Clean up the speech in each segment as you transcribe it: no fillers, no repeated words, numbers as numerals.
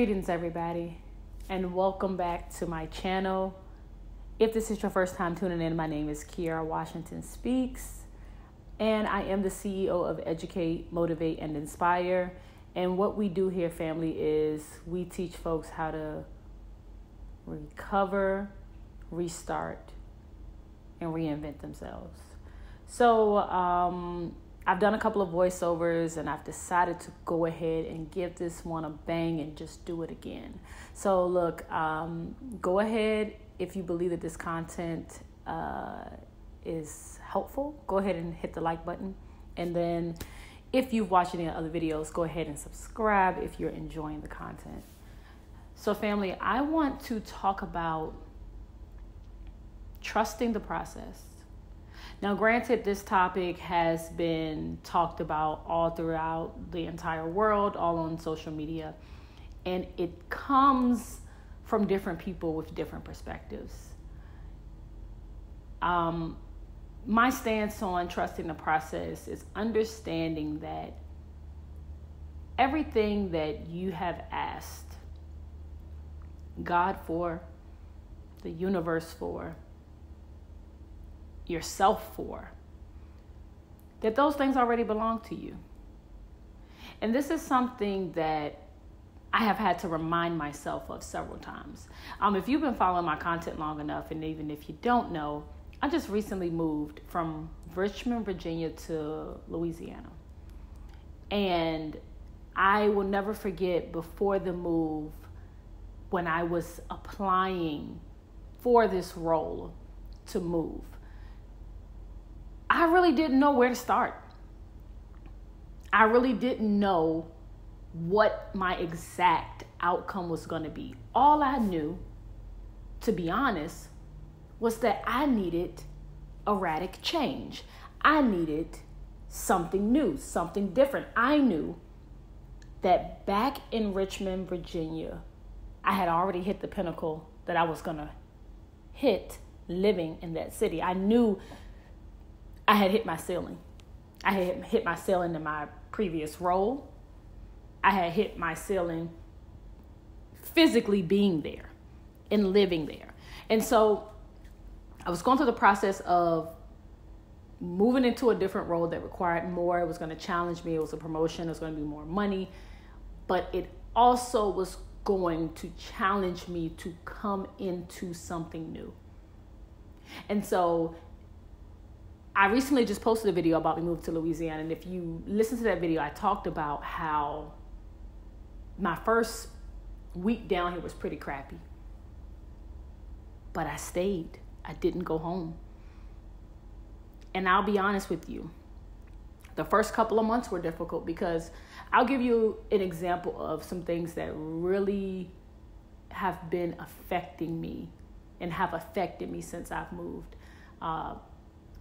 Greetings, everybody, and welcome back to my channel. If this is your first time tuning in, my name is Kiara Washington Speaks, and I am the CEO of Educate, Motivate, and Inspire. And what we do here, family, is we teach folks how to recover, restart, and reinvent themselves. So I've done a couple of voiceovers, and I've decided to go ahead and give this one a bang and just do it again. So look, go ahead if you believe that this content is helpful. Go ahead and hit the like button, and then if you've watched any other videos, go ahead and subscribe if you're enjoying the content. So family, I want to talk about trusting the process. Now, granted, this topic has been talked about all throughout the entire world, all on social media, and it comes from different people with different perspectives. My stance on trusting the process is understanding that everything that you have asked God for, the universe for, yourself for, that those things already belong to you. And this is something that I have had to remind myself of several times. If you've been following my content long enough, and even if you don't know, I just recently moved from Richmond, Virginia to Louisiana. And I will never forget before the move, when I was applying for this role to move, I really didn't know where to start. I really didn't know what my exact outcome was going to be. All I knew, to be honest, was that I needed a radical change. I needed something new, something different. I knew that back in Richmond, Virginia, I had already hit the pinnacle that I was going to hit living in that city. I knew I had hit my ceiling. I had hit my ceiling in my previous role. I had hit my ceiling physically being there and living there. And so I was going through the process of moving into a different role that required more. It was going to challenge me. It was a promotion. It was going to be more money. But it also was going to challenge me to come into something new. And so I recently just posted a video about me moving to Louisiana. And if you listen to that video, I talked about how my first week down here was pretty crappy. But I stayed. I didn't go home. And I'll be honest with you, the first couple of months were difficult because I'll give you an example of some things that really have been affecting me and have affected me since I've moved.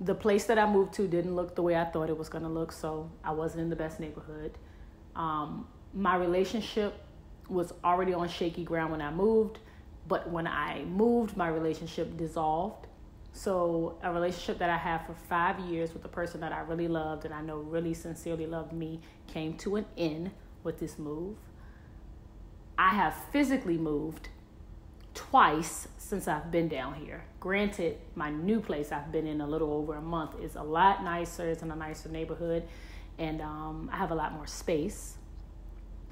The place that I moved to didn't look the way I thought it was going to look, so I wasn't in the best neighborhood. My relationship was already on shaky ground when I moved, but when I moved, my relationship dissolved. So a relationship that I had for 5 years with a person that I really loved and I know really sincerely loved me came to an end with this move. I have physically moved twice since I've been down here. Granted, my new place I've been in a little over a month is a lot nicer. It's in a nicer neighborhood, and I have a lot more space.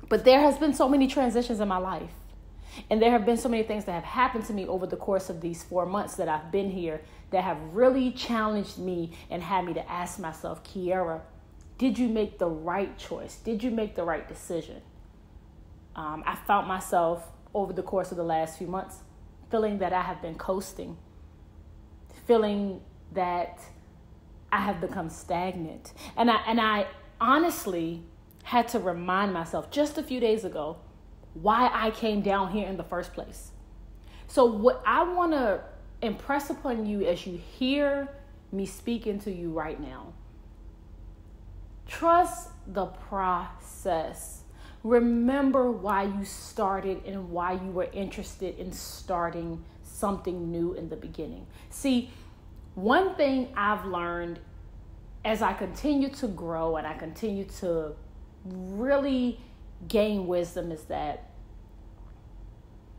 But there has been so many transitions in my life, and there have been so many things that have happened to me over the course of these 4 months that I've been here that have really challenged me and had me to ask myself, Kiara, did you make the right choice? Did you make the right decision? I found myself over the course of the last few months feeling that I have been coasting, feeling that I have become stagnant. And I honestly had to remind myself just a few days ago why I came down here in the first place. So what I want to impress upon you as you hear me speaking to you right now, trust the process. Remember why you started and why you were interested in starting something new in the beginning. See, one thing I've learned as I continue to grow and I continue to really gain wisdom is that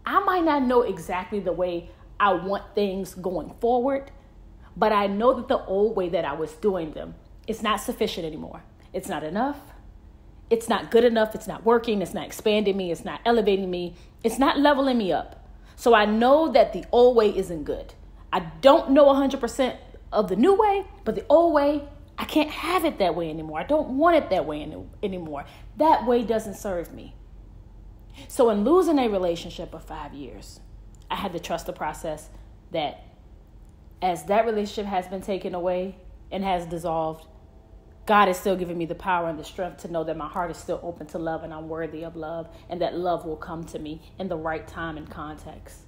I might not know exactly the way I want things going forward, but I know that the old way that I was doing them is not sufficient anymore. It's not enough. It's not good enough. It's not working. It's not expanding me. It's not elevating me. It's not leveling me up. So I know that the old way isn't good. I don't know 100% of the new way, but the old way, I can't have it that way anymore. I don't want it that way anymore. That way doesn't serve me. So in losing a relationship of 5 years, I had to trust the process that as that relationship has been taken away and has dissolved, God is still giving me the power and the strength to know that my heart is still open to love and I'm worthy of love, and that love will come to me in the right time and context.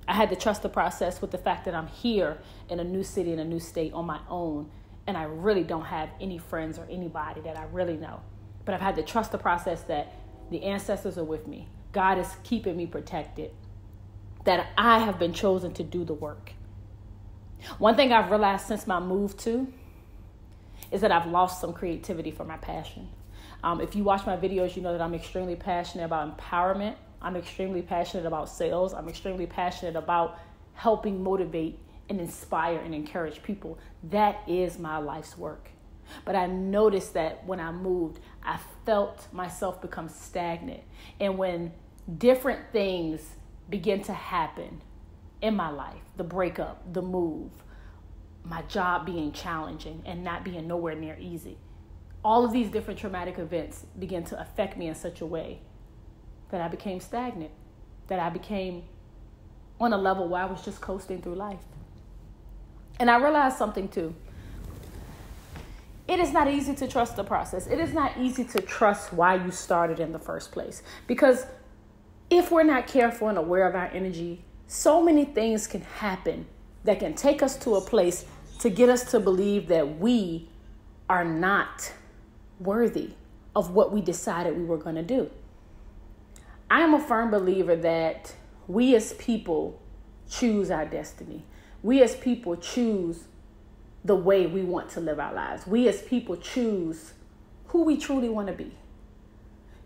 I had to trust the process with the fact that I'm here in a new city, in a new state on my own, and I really don't have any friends or anybody that I really know. But I've had to trust the process that the ancestors are with me. God is keeping me protected, that I have been chosen to do the work. One thing I've realized since my move too is that I've lost some creativity for my passion. If you watch my videos, you know that I'm extremely passionate about empowerment. I'm extremely passionate about sales. I'm extremely passionate about helping motivate and inspire and encourage people. That is my life's work. But I noticed that when I moved, I felt myself become stagnant. And when different things begin to happen in my life, the breakup, the move, my job being challenging and not being nowhere near easy, all of these different traumatic events began to affect me in such a way that I became stagnant, that I became on a level where I was just coasting through life. And I realized something too. It is not easy to trust the process. It is not easy to trust why you started in the first place. Because if we're not careful and aware of our energy, so many things can happen that can take us to a place to get us to believe that we are not worthy of what we decided we were going to do. I am a firm believer that we as people choose our destiny. We as people choose the way we want to live our lives. We as people choose who we truly want to be.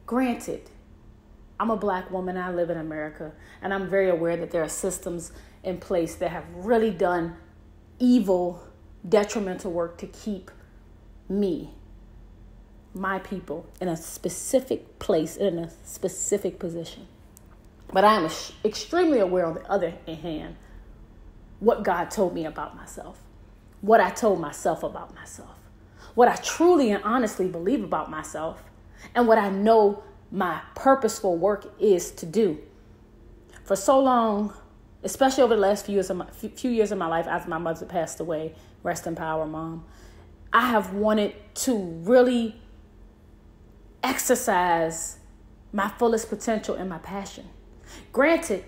Granted, I'm a Black woman. I live in America, and I'm very aware that there are systems in place that have really done evil, detrimental work to keep me, my people, in a specific place, in a specific position. But I am extremely aware, on the other hand, what God told me about myself, what I told myself about myself, what I truly and honestly believe about myself, and what I know my purposeful work is to do. For so long, especially over the last few years of my life after my mother passed away, rest in power, Mom, I have wanted to really exercise my fullest potential and my passion. Granted,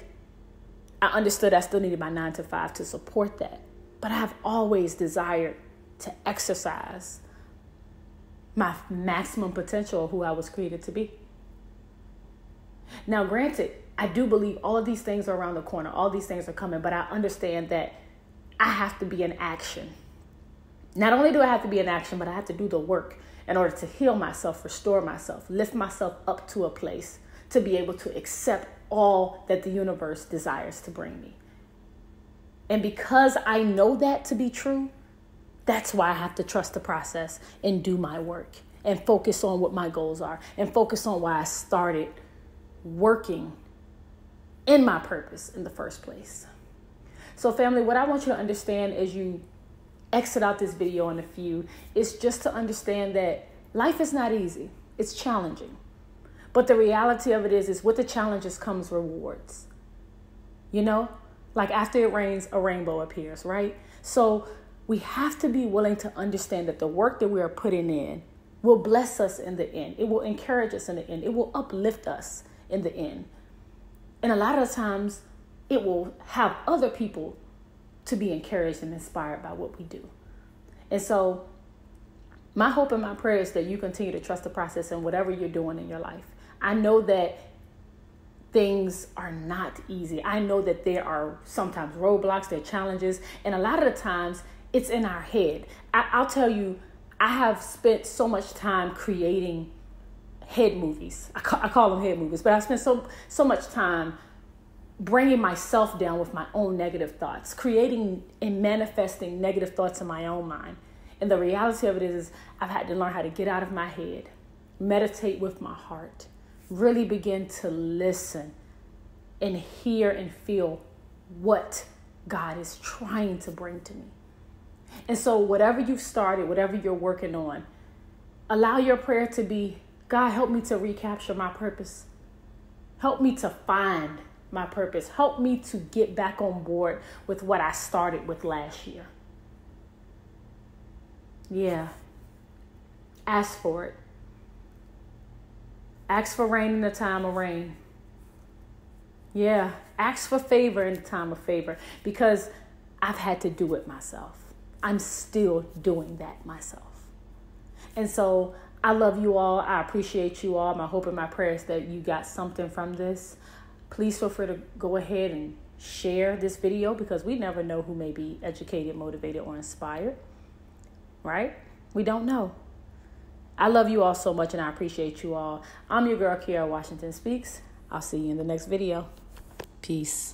I understood I still needed my 9 to 5 to support that, but I have always desired to exercise my maximum potential of who I was created to be. Now, granted, I do believe all of these things are around the corner. All these things are coming, but I understand that I have to be in action. Not only do I have to be in action, but I have to do the work in order to heal myself, restore myself, lift myself up to a place to be able to accept all that the universe desires to bring me. And because I know that to be true, that's why I have to trust the process and do my work and focus on what my goals are and focus on why I started working in my purpose in the first place. So family, what I want you to understand as you exit out this video in a few is just to understand that life is not easy. It's challenging. But the reality of it is with the challenges comes rewards. You know, like after it rains, a rainbow appears, right? So we have to be willing to understand that the work that we are putting in will bless us in the end. It will encourage us in the end. It will uplift us in the end. And a lot of the times it will have other people to be encouraged and inspired by what we do. And so my hope and my prayer is that you continue to trust the process in whatever you're doing in your life. I know that things are not easy. I know that there are sometimes roadblocks, there are challenges, and a lot of the times it's in our head. I'll tell you, I have spent so much time creating head movies. I call them head movies, but I spent so much time bringing myself down with my own negative thoughts, creating and manifesting negative thoughts in my own mind. And the reality of it is I've had to learn how to get out of my head, meditate with my heart, really begin to listen and hear and feel what God is trying to bring to me. And so whatever you've started, whatever you're working on, allow your prayer to be, God, help me to recapture my purpose. Help me to find my purpose. Help me to get back on board with what I started with last year. Yeah. Ask for it. Ask for rain in the time of rain. Yeah. Ask for favor in the time of favor, because I've had to do it myself. I'm still doing that myself. And so I love you all. I appreciate you all. My hope and my prayer is that you got something from this. Please feel free to go ahead and share this video, because we never know who may be educated, motivated, or inspired. Right? We don't know. I love you all so much, and I appreciate you all. I'm your girl, Kiara Washington Speaks. I'll see you in the next video. Peace.